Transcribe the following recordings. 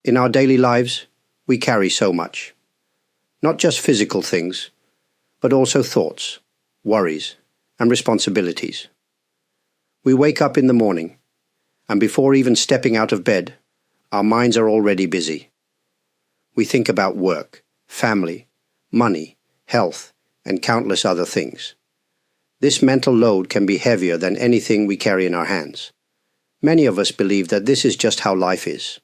In our daily lives, we carry so much. Not just physical things, but also thoughts, worries, and responsibilities. We wake up in the morning, and before even stepping out of bed, our minds are already busy. We think about work, family, money, health, and countless other things. This mental load can be heavier than anything we carry in our hands. Many of us believe that this is just how life is.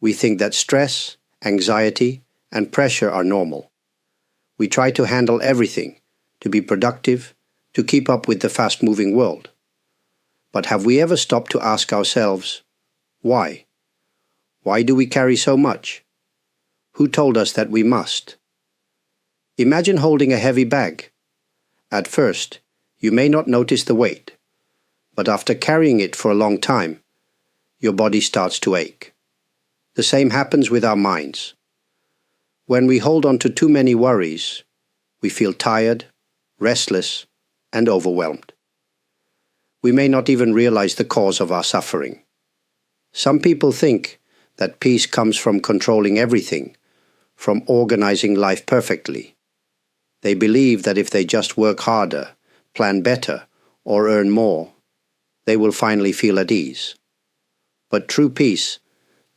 We think that stress, anxiety, and pressure are normal. We try to handle everything, to be productive, to keep up with the fast-moving world. But have we ever stopped to ask ourselves, why? Why do we carry so much? Who told us that we must? Imagine holding a heavy bag. At first, you may not notice the weight, but after carrying it for a long time, your body starts to ache. The same happens with our minds. When we hold on to too many worries, we feel tired, restless, and overwhelmed. We may not even realize the cause of our suffering. Some people think that peace comes from controlling everything, from organizing life perfectly. They believe that if they just work harder, plan better, or earn more, they will finally feel at ease. But true peace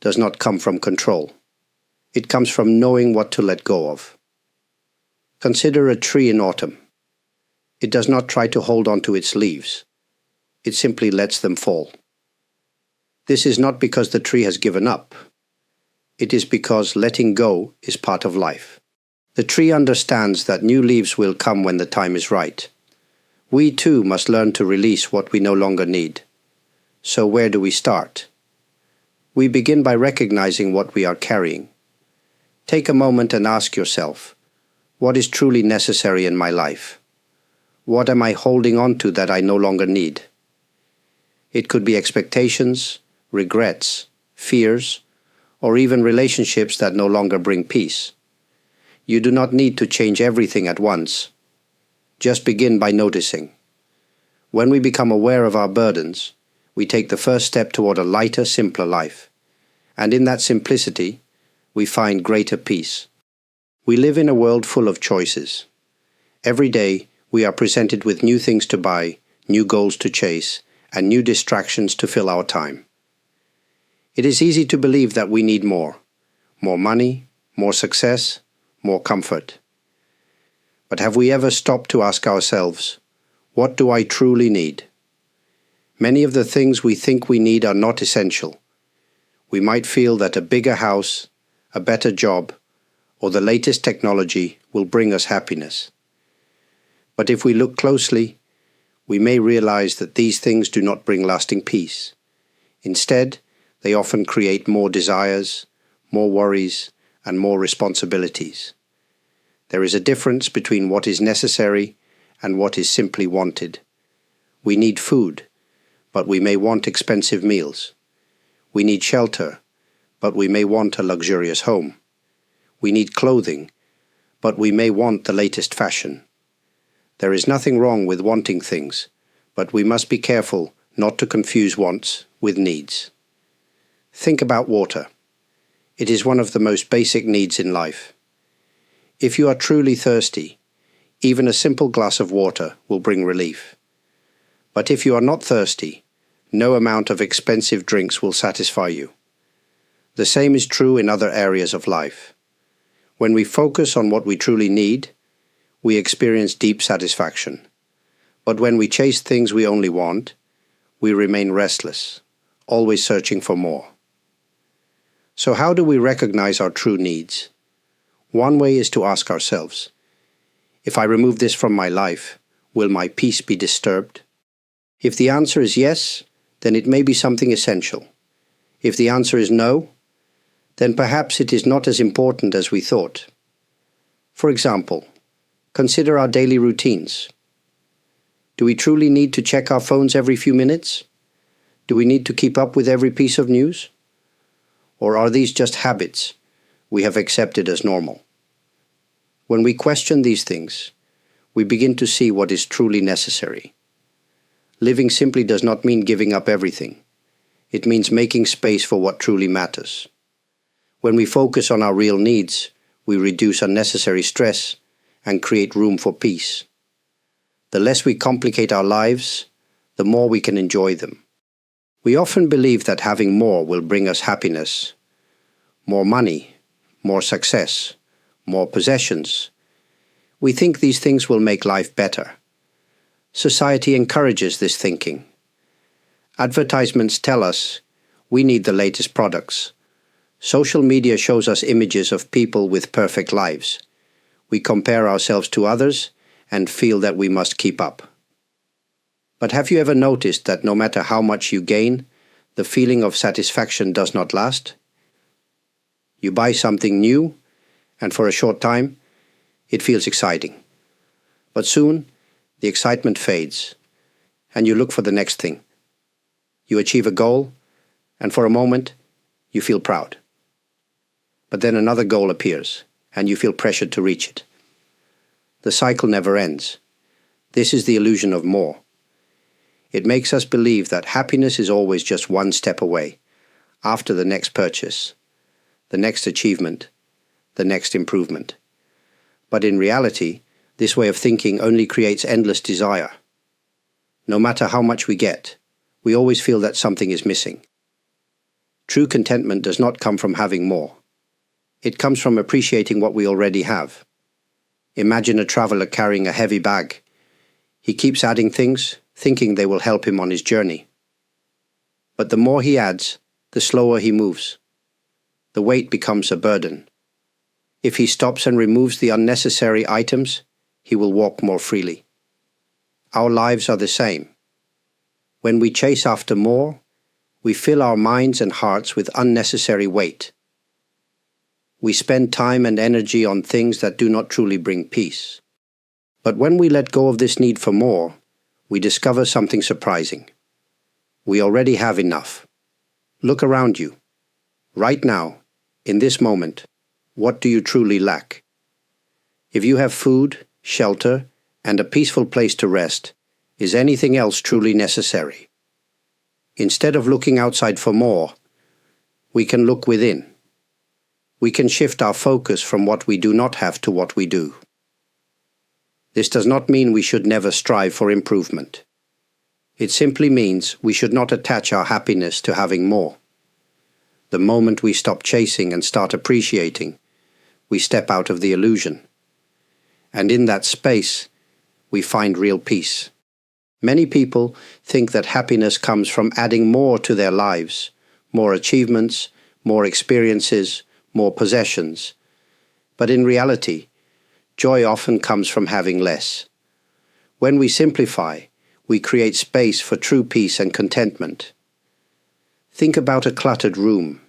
does not come from control. It comes from knowing what to let go of. Consider a tree in autumn. It does not try to hold on to its leaves. It simply lets them fall. This is not because the tree has given up. It is because letting go is part of life. The tree understands that new leaves will come when the time is right. We too must learn to release what we no longer need. So where do we start? We begin by recognizing what we are carrying. Take a moment and ask yourself, what is truly necessary in my life? What am I holding on to that I no longer need? It could be expectations, regrets, fears, or even relationships that no longer bring peace. You do not need to change everything at once. Just begin by noticing. When we become aware of our burdens, we take the first step toward a lighter, simpler life. And in that simplicity, we find greater peace. We live in a world full of choices. Every day, we are presented with new things to buy, new goals to chase, and new distractions to fill our time. It is easy to believe that we need more money, more success, more comfort. But have we ever stopped to ask ourselves, what do I truly need? Many of the things we think we need are not essential. We might feel that a bigger house, a better job, or the latest technology will bring us happiness. But if we look closely, we may realize that these things do not bring lasting peace. Instead, they often create more desires, more worries, and more responsibilities. There is a difference between what is necessary and what is simply wanted. We need food, but we may want expensive meals. We need shelter, but we may want a luxurious home. We need clothing, but we may want the latest fashion. There is nothing wrong with wanting things, but we must be careful not to confuse wants with needs. Think about water. It is one of the most basic needs in life. If you are truly thirsty, even a simple glass of water will bring relief. But if you are not thirsty, no amount of expensive drinks will satisfy you. The same is true in other areas of life. When we focus on what we truly need, we experience deep satisfaction. But when we chase things we only want, we remain restless, always searching for more. So how do we recognize our true needs? One way is to ask ourselves, if I remove this from my life, will my peace be disturbed? If the answer is yes, then it may be something essential. If the answer is no, then perhaps it is not as important as we thought. For example, consider our daily routines. Do we truly need to check our phones every few minutes? Do we need to keep up with every piece of news? Or are these just habits we have accepted as normal? When we question these things, we begin to see what is truly necessary. Living simply does not mean giving up everything. It means making space for what truly matters. When we focus on our real needs, we reduce unnecessary stress and create room for peace. The less we complicate our lives, the more we can enjoy them. We often believe that having more will bring us happiness. More money, more success, more possessions. We think these things will make life better. Society encourages this thinking. Advertisements tell us we need the latest products. Social media shows us images of people with perfect lives. We compare ourselves to others and feel that we must keep up. But have you ever noticed that no matter how much you gain, the feeling of satisfaction does not last? You buy something new, and for a short time, it feels exciting. But soon, the excitement fades, and you look for the next thing. You achieve a goal, and for a moment, you feel proud. But then another goal appears, and you feel pressured to reach it. The cycle never ends. This is the illusion of more. It makes us believe that happiness is always just one step away, after the next purchase, the next achievement, the next improvement. But in reality, this way of thinking only creates endless desire. No matter how much we get, we always feel that something is missing. True contentment does not come from having more. It comes from appreciating what we already have. Imagine a traveler carrying a heavy bag. He keeps adding things, thinking they will help him on his journey. But the more he adds, the slower he moves. The weight becomes a burden. If he stops and removes the unnecessary items, he will walk more freely. Our lives are the same. When we chase after more, we fill our minds and hearts with unnecessary weight. We spend time and energy on things that do not truly bring peace. But when we let go of this need for more, we discover something surprising. We already have enough. Look around you. Right now, in this moment, what do you truly lack? If you have food, shelter, and a peaceful place to rest, is anything else truly necessary? Instead of looking outside for more, we can look within. We can shift our focus from what we do not have to what we do. This does not mean we should never strive for improvement. It simply means we should not attach our happiness to having more. The moment we stop chasing and start appreciating, we step out of the illusion. And in that space, we find real peace. Many people think that happiness comes from adding more to their lives, more achievements, more experiences, more possessions. But in reality, joy often comes from having less. When we simplify, we create space for true peace and contentment. Think about a cluttered room.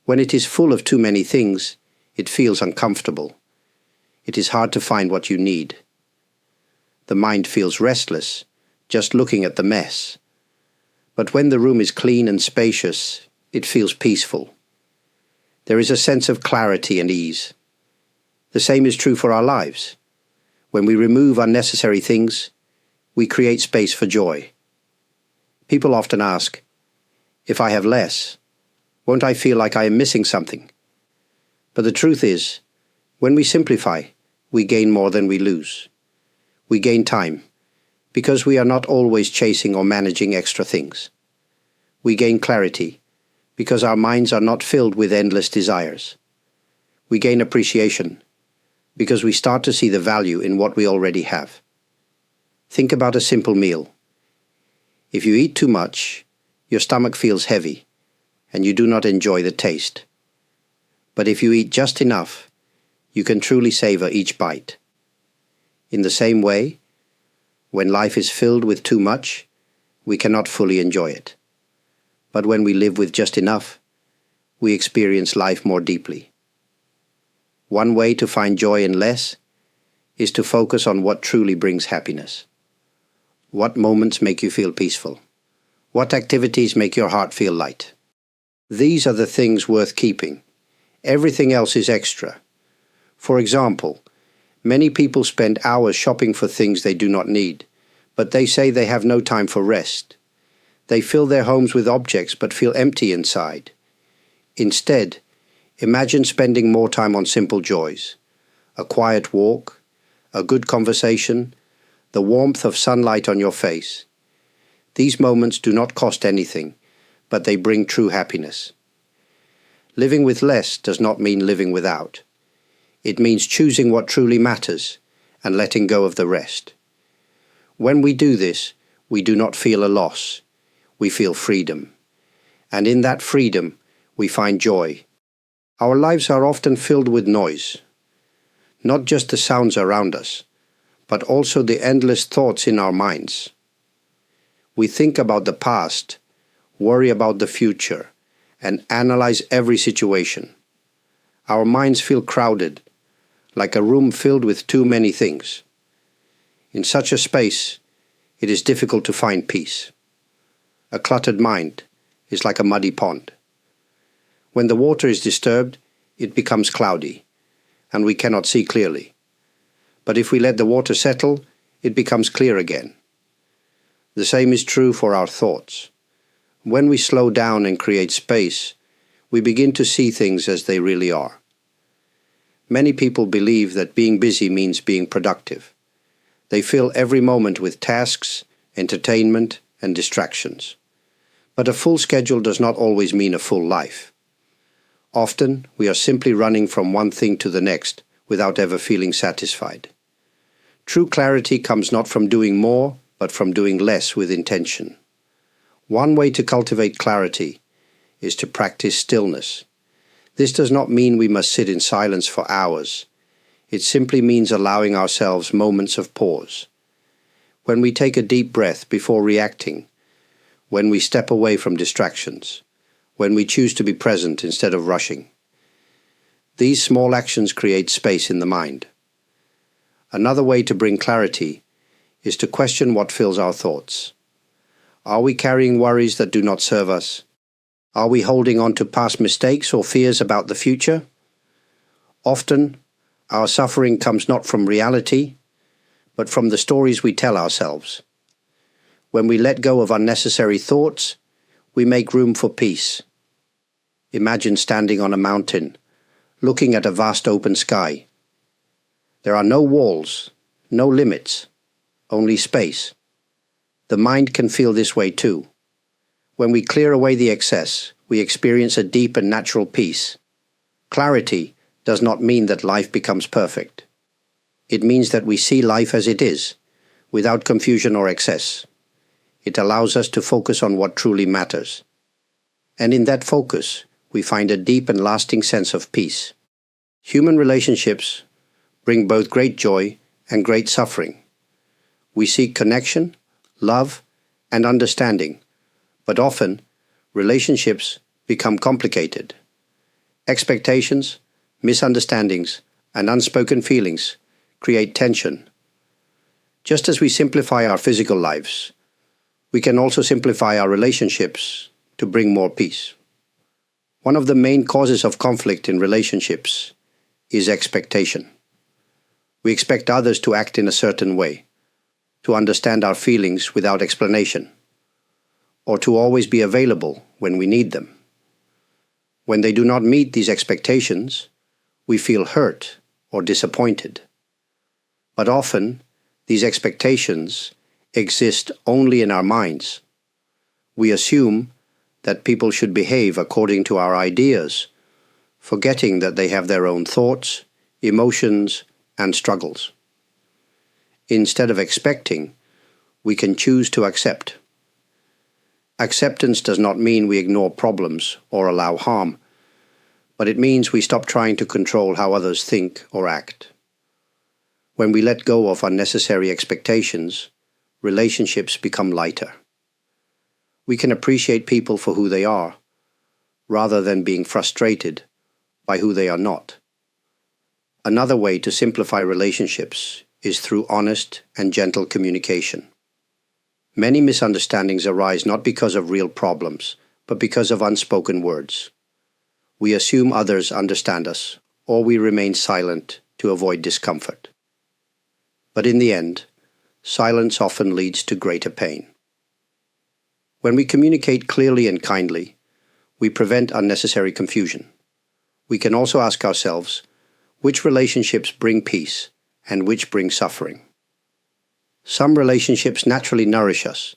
When it is full of too many things, it feels uncomfortable. It is hard to find what you need. The mind feels restless, just looking at the mess. But when the room is clean and spacious, it feels peaceful. There is a sense of clarity and ease. The same is true for our lives. When we remove unnecessary things, we create space for joy. People often ask, if I have less, won't I feel like I am missing something? But the truth is, when we simplify, we gain more than we lose. We gain time, because we are not always chasing or managing extra things. We gain clarity, because our minds are not filled with endless desires. We gain appreciation, because we start to see the value in what we already have. Think about a simple meal. If you eat too much, your stomach feels heavy, and you do not enjoy the taste. But if you eat just enough, you can truly savor each bite. In the same way, when life is filled with too much, we cannot fully enjoy it. But when we live with just enough, we experience life more deeply. One way to find joy in less is to focus on what truly brings happiness. What moments make you feel peaceful? What activities make your heart feel light? These are the things worth keeping. Everything else is extra. For example, many people spend hours shopping for things they do not need, but they say they have no time for rest. They fill their homes with objects but feel empty inside. Instead, Imagine spending more time on simple joys: a quiet walk, a good conversation, the warmth of sunlight on your face. These moments do not cost anything, but they bring true happiness. Living with less does not mean living without. It means choosing what truly matters and letting go of the rest. When we do this, we do not feel a loss. We feel freedom. And in that freedom, we find joy. Our lives are often filled with noise. Not just the sounds around us, but also the endless thoughts in our minds. We think about the past, worry about the future, and analyze every situation. Our minds feel crowded, like a room filled with too many things. In such a space, it is difficult to find peace. A cluttered mind is like a muddy pond. When the water is disturbed, it becomes cloudy, and we cannot see clearly. But if we let the water settle, it becomes clear again. The same is true for our thoughts. When we slow down and create space, we begin to see things as they really are. Many people believe that being busy means being productive. They fill every moment with tasks, entertainment, and distractions. But a full schedule does not always mean a full life. Often, we are simply running from one thing to the next without ever feeling satisfied. True clarity comes not from doing more, but from doing less with intention. One way to cultivate clarity is to practice stillness. This does not mean we must sit in silence for hours. It simply means allowing ourselves moments of pause. When we take a deep breath before reacting, when we step away from distractions, when we choose to be present instead of rushing. These small actions create space in the mind. Another way to bring clarity is to question what fills our thoughts. Are we carrying worries that do not serve us? Are we holding on to past mistakes or fears about the future? Often, our suffering comes not from reality, but from the stories we tell ourselves. When we let go of unnecessary thoughts, we make room for peace. Imagine standing on a mountain, looking at a vast open sky. There are no walls, no limits, only space. The mind can feel this way too. When we clear away the excess, we experience a deep and natural peace. Clarity does not mean that life becomes perfect. It means that we see life as it is, without confusion or excess. It allows us to focus on what truly matters. And in that focus, we find a deep and lasting sense of peace. Human relationships bring both great joy and great suffering. We seek connection, love, and understanding, but often relationships become complicated. Expectations, misunderstandings, and unspoken feelings create tension. Just as we simplify our physical lives, we can also simplify our relationships to bring more peace. One of the main causes of conflict in relationships is expectation. We expect others to act in a certain way, to understand our feelings without explanation, or to always be available when we need them. When they do not meet these expectations, we feel hurt or disappointed. But often, these expectations exist only in our minds. We assume that people should behave according to our ideas, forgetting that they have their own thoughts, emotions, and struggles. Instead of expecting, we can choose to accept. Acceptance does not mean we ignore problems or allow harm, but it means we stop trying to control how others think or act. When we let go of unnecessary expectations, relationships become lighter. We can appreciate people for who they are, rather than being frustrated by who they are not. Another way to simplify relationships is through honest and gentle communication. Many misunderstandings arise not because of real problems, but because of unspoken words. We assume others understand us, or we remain silent to avoid discomfort. But in the end, silence often leads to greater pain. When we communicate clearly and kindly, we prevent unnecessary confusion. We can also ask ourselves, which relationships bring peace and which bring suffering? Some relationships naturally nourish us,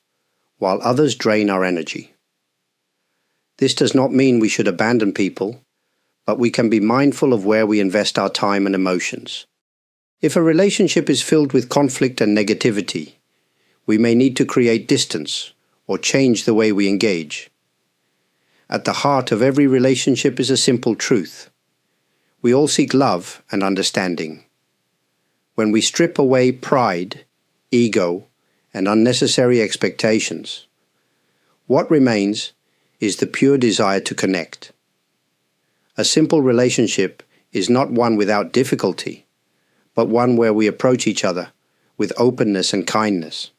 while others drain our energy. This does not mean we should abandon people, but we can be mindful of where we invest our time and emotions. If a relationship is filled with conflict and negativity, we may need to create distance or change the way we engage. At the heart of every relationship is a simple truth. We all seek love and understanding. When we strip away pride, ego, and unnecessary expectations, what remains is the pure desire to connect. A simple relationship is not one without difficulty, but one where we approach each other with openness and kindness.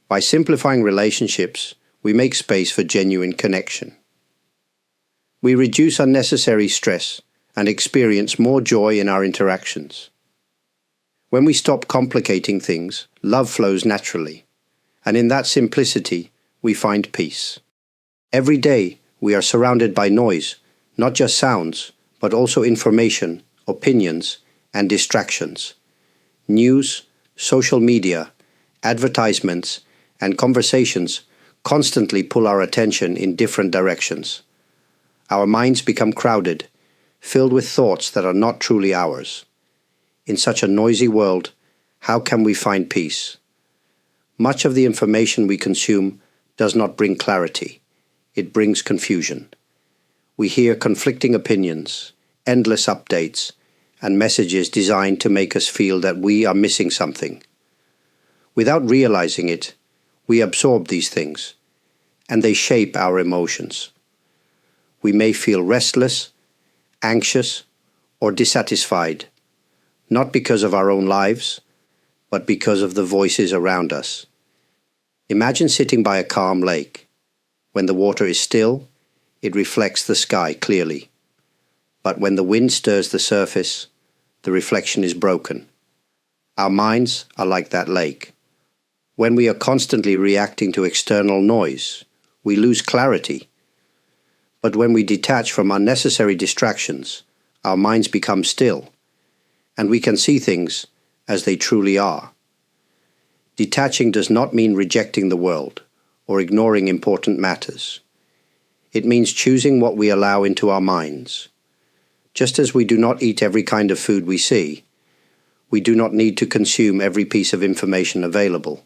By simplifying relationships, we make space for genuine connection. We reduce unnecessary stress and experience more joy in our interactions. When we stop complicating things, love flows naturally, and in that simplicity, we find peace. Every day, we are surrounded by noise, not just sounds, but also information, opinions, and distractions. News, social media, advertisements, and conversations constantly pull our attention in different directions. Our minds become crowded, filled with thoughts that are not truly ours. In such a noisy world, how can we find peace? Much of the information we consume does not bring clarity. It brings confusion. We hear conflicting opinions, endless updates, and messages designed to make us feel that we are missing something. Without realizing it, we absorb these things, and they shape our emotions. We may feel restless, anxious, or dissatisfied, not because of our own lives, but because of the voices around us. Imagine sitting by a calm lake. When the water is still, it reflects the sky clearly. But when the wind stirs the surface, the reflection is broken. Our minds are like that lake. When we are constantly reacting to external noise, we lose clarity. But when we detach from unnecessary distractions, our minds become still, and we can see things as they truly are. Detaching does not mean rejecting the world or ignoring important matters. It means choosing what we allow into our minds. Just as we do not eat every kind of food we see, we do not need to consume every piece of information available.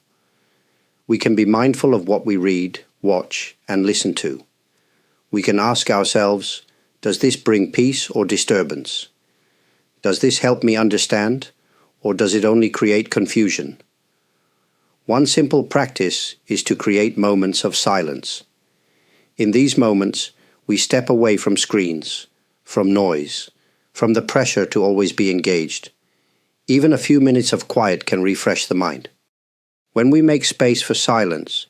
We can be mindful of what we read, watch, and listen to. We can ask ourselves, does this bring peace or disturbance? Does this help me understand, or does it only create confusion? One simple practice is to create moments of silence. In these moments, we step away from screens, from noise, from the pressure to always be engaged. Even a few minutes of quiet can refresh the mind. When we make space for silence,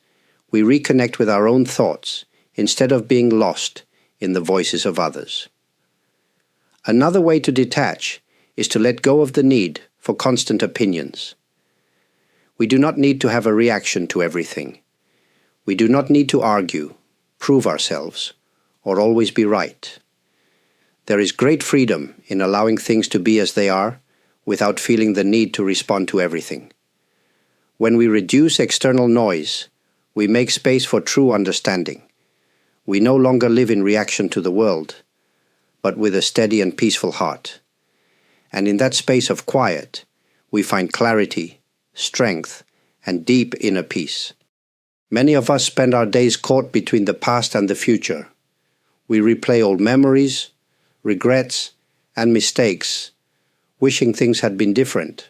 we reconnect with our own thoughts instead of being lost in the voices of others. Another way to detach is to let go of the need for constant opinions. We do not need to have a reaction to everything. We do not need to argue, prove ourselves, or always be right. There is great freedom in allowing things to be as they are without feeling the need to respond to everything. When we reduce external noise, we make space for true understanding. We no longer live in reaction to the world, but with a steady and peaceful heart. And in that space of quiet, we find clarity, strength, and deep inner peace. Many of us spend our days caught between the past and the future. We replay old memories, regrets, and mistakes, wishing things had been different.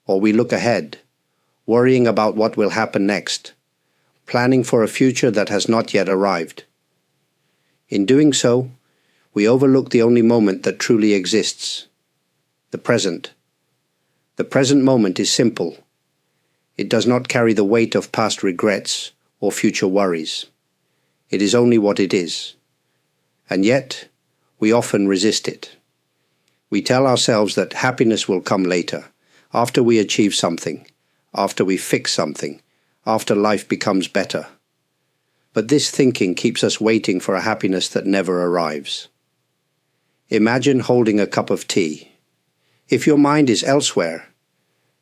Or we look ahead, worrying about what will happen next, planning for a future that has not yet arrived. In doing so, we overlook the only moment that truly exists, the present. The present moment is simple. It does not carry the weight of past regrets or future worries. It is only what it is. And yet, we often resist it. We tell ourselves that happiness will come later, after we achieve something, after we fix something, after life becomes better. But this thinking keeps us waiting for a happiness that never arrives. Imagine holding a cup of tea. If your mind is elsewhere,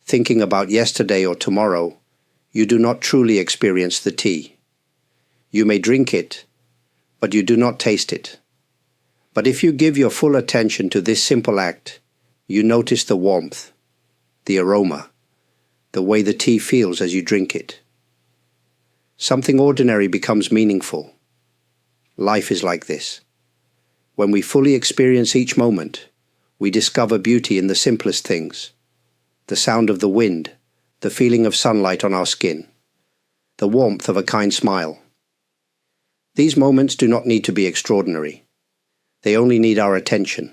thinking about yesterday or tomorrow, you do not truly experience the tea. You may drink it, but you do not taste it. But if you give your full attention to this simple act, you notice the warmth, the aroma, the way the tea feels as you drink it. Something ordinary becomes meaningful. Life is like this. When we fully experience each moment, we discover beauty in the simplest things. The sound of the wind, the feeling of sunlight on our skin, the warmth of a kind smile. These moments do not need to be extraordinary. They only need our attention.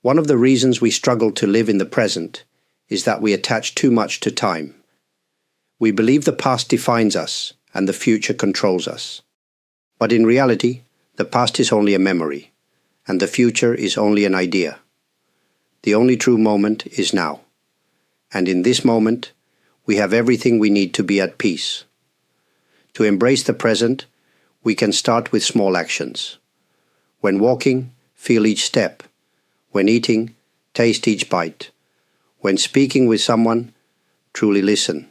One of the reasons we struggle to live in the present is that we attach too much to time. We believe the past defines us and the future controls us. But in reality, the past is only a memory, and the future is only an idea. The only true moment is now. And in this moment, we have everything we need to be at peace. To embrace the present, we can start with small actions. When walking, feel each step. When eating, taste each bite. When speaking with someone, truly listen.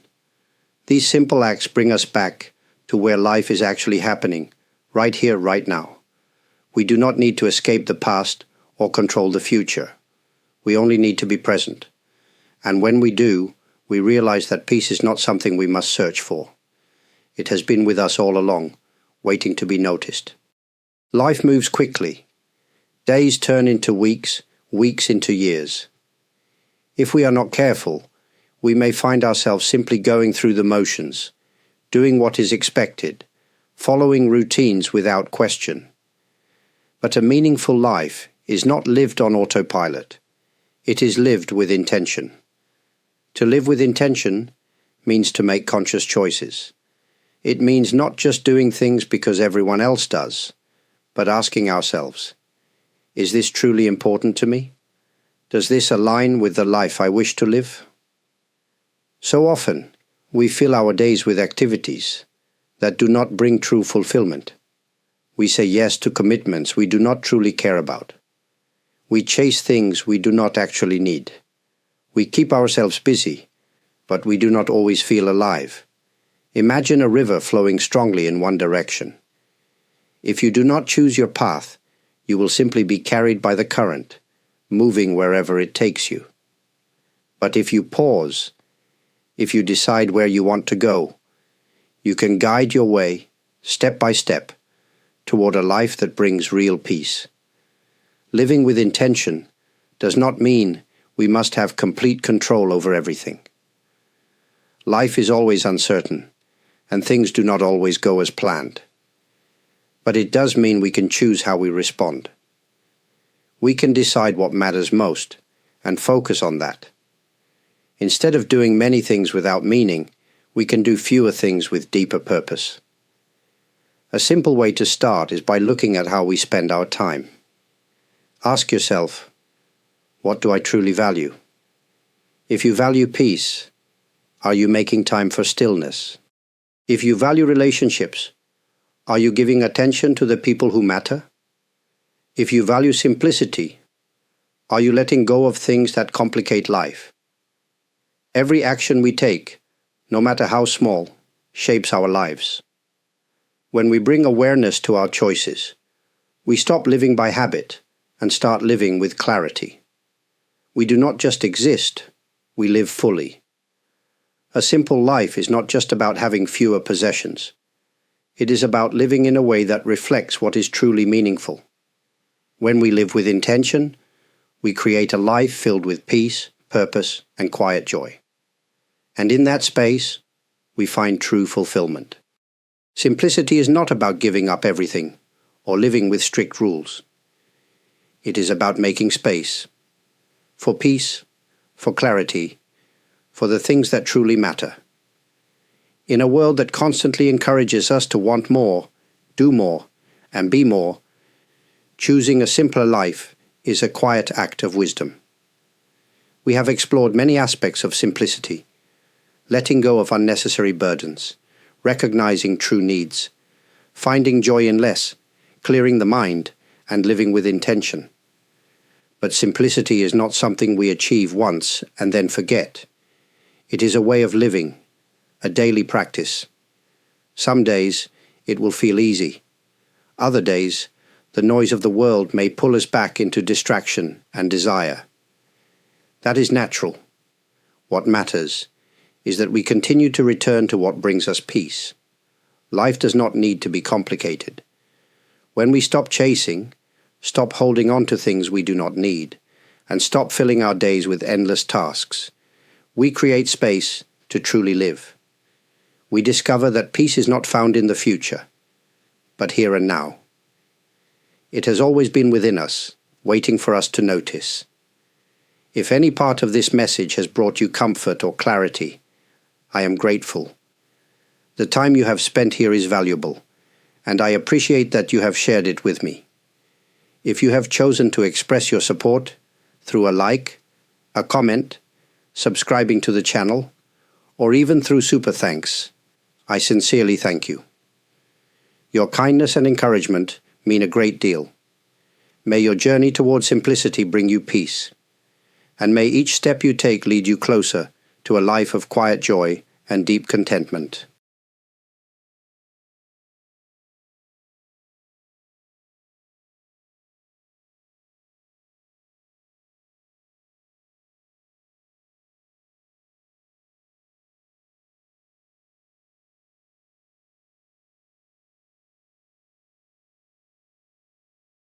These simple acts bring us back to where life is actually happening, right here, right now. We do not need to escape the past or control the future. We only need to be present. And when we do, we realize that peace is not something we must search for. It has been with us all along, waiting to be noticed. Life moves quickly. Days turn into weeks, weeks into years. If we are not careful, we may find ourselves simply going through the motions, doing what is expected, following routines without question. But a meaningful life is not lived on autopilot. It is lived with intention. To live with intention means to make conscious choices. It means not just doing things because everyone else does, but asking ourselves, is this truly important to me? Does this align with the life I wish to live? So often, we fill our days with activities that do not bring true fulfillment. We say yes to commitments we do not truly care about. We chase things we do not actually need. We keep ourselves busy, but we do not always feel alive. Imagine a river flowing strongly in one direction. If you do not choose your path, you will simply be carried by the current, moving wherever it takes you. But if you pause, if you decide where you want to go, you can guide your way, step by step, toward a life that brings real peace. Living with intention does not mean we must have complete control over everything. Life is always uncertain, and things do not always go as planned. But it does mean we can choose how we respond. We can decide what matters most, and focus on that. Instead of doing many things without meaning, we can do fewer things with deeper purpose. A simple way to start is by looking at how we spend our time. Ask yourself, what do I truly value? If you value peace, are you making time for stillness? If you value relationships, are you giving attention to the people who matter? If you value simplicity, are you letting go of things that complicate life? Every action we take, no matter how small, shapes our lives. When we bring awareness to our choices, we stop living by habit and start living with clarity. We do not just exist, we live fully. A simple life is not just about having fewer possessions. It is about living in a way that reflects what is truly meaningful. When we live with intention, we create a life filled with peace, purpose, and quiet joy. And in that space, we find true fulfillment. Simplicity is not about giving up everything or living with strict rules. It is about making space for peace, for clarity, for the things that truly matter. In a world that constantly encourages us to want more, do more, and be more, choosing a simpler life is a quiet act of wisdom. We have explored many aspects of simplicity, letting go of unnecessary burdens, recognizing true needs, finding joy in less, clearing the mind, and living with intention. But simplicity is not something we achieve once and then forget. It is a way of living, a daily practice. Some days it will feel easy. Other days, the noise of the world may pull us back into distraction and desire. That is natural. What matters is that we continue to return to what brings us peace. Life does not need to be complicated. When we stop chasing, stop holding on to things we do not need, and stop filling our days with endless tasks, we create space to truly live. We discover that peace is not found in the future, but here and now. It has always been within us, waiting for us to notice. If any part of this message has brought you comfort or clarity, I am grateful. The time you have spent here is valuable, and I appreciate that you have shared it with me. If you have chosen to express your support through a like, a comment, subscribing to the channel, or even through super thanks, I sincerely thank you. Your kindness and encouragement mean a great deal. May your journey toward simplicity bring you peace, and may each step you take lead you closer to a life of quiet joy and deep contentment.